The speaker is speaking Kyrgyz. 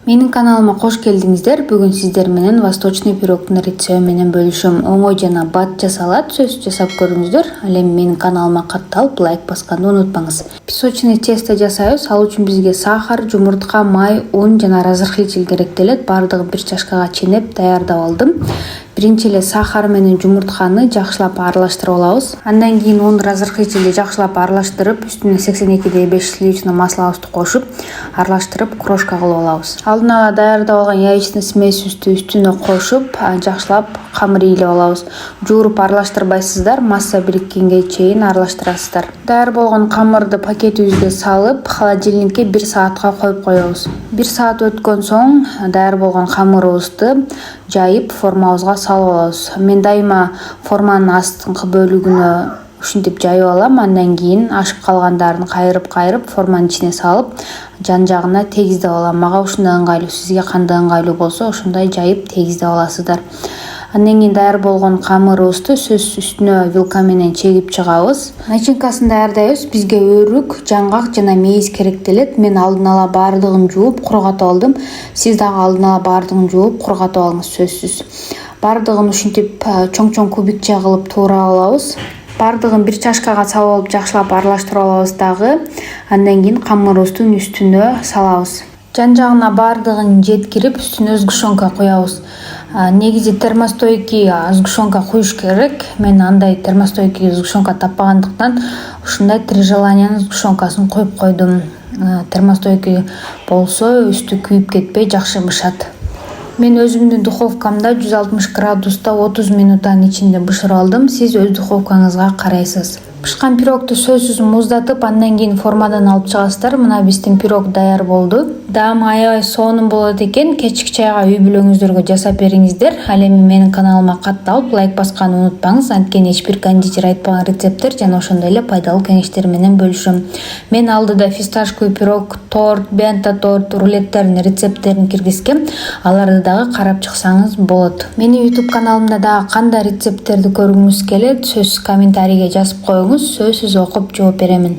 Менин каналыма кош келдиңиздер. Бүгүн сиздер менен восточный пирогдун рецептин менен бөлүшөм. Оңой жана бат жасалат. Сөз жасап көрүңүздөр. Ал эми менин каналыма катталып лайк басканды унутпаңыз. Песочный тесто жасайбыз. Ал үчүн бизге сахар, жумуртка, май, un жана разрыхлитель керектелет. Бардыгын бир чашкага ченеп даярдап алдым. Биринчи эле сахар менен жумуртканы жакшылап аралаштырып алабыз. Андан кийин un разрыхлительди жакшылап аралаштырып, үстүнө 82,5 сливочный маслобузду кошуп, аралаштырып крошка кылып алабыз. Алдын ала даярдап алган яичный смесибизди үстүнө кошуп, жакшылап камыр ийилип алабыз. Жууруп аралаштырбайсыздар, масса бириккенге чейин аралаштырасыздар. Даяр болгон камырды пакетибизге салып, холодильникке 1 саатка коюп коебуз. 1 саат өткөн соң даяр болгон камырыбызды жайып формабызга салып алабыз. Мен дайыма форманын астыңкы бөлүгүнө ушинтип жайып алам. Андан кийин ашып калгандарын кайрып форманын ичине салып, жан-жагына тегиздеп алам. Мага ушундай ыңгайлуу, сизге кандай ыңгайлуу болсо, ошондой жайып тегиздеп аласыздар. Андан кийин даяр болгон камырыбызды сөз үстүнө вилка менен чегип чыгабыз. Начинкасын даярдайбыз. Бизге өрүк, жаңгак жана мейиз керектелет. Мен алдын ала бардыгын жууп, кургатып алдым. Сиз дагы алдын ала бардыгын жууп, кургатып алыңыз сөзсүз. Бардыгын ушинтип чоң-чоң кубикче кылып туурап алабыз. Бардыгын бир чашкага салып алып жакшылап аралаштырып алабыз дагы. Андан кийин камырыбыздын үстүнө салабыз. Жан-жагына бардыгын жеткирип, үстүнө сгущенка куябыз. Негизи термостойкий сгущенка куюш керек. Мен андай термостойкий сгущенка таппагандыктан ушундай 3 желаниянын сгущенкасын коюп койдум. Термостойкий болсо үстү күйүп кетпей жакшы бышат. Мен өзүмдүн духовкамда 160 градуста 30 минуттан ичинде бышырып алдым. Сиз өз духовкаңызга карайсыз. Пышкан пирогду сөзсүз муздатып, андан кийин формадан алып чыгасыздар. Мына биздин пирог даяр болду. Даамы аябай сонун болот экен. Кечки чайга үй бүлөңүздөргө жасап бериңиздер. Ал эми менин каналыма катталып лайк басканды унутпаңыз. Анткени эч бир кондитер айтпаган рецепттер жана ошондой эле пайдалуу кеңештер менен бөлүшөм. Мен алдыда фисташковый пирог, торт, бента торт, рулеттердин рецепттерин киргизгем. Аларды дагы карап чыксаңыз болот. Менин YouTube каналымда дагы кандай рецепттерди көргүңүз келет, сөзсүз комментарийге жазып коюңуз. Сөзсүз окуп жооп беремин.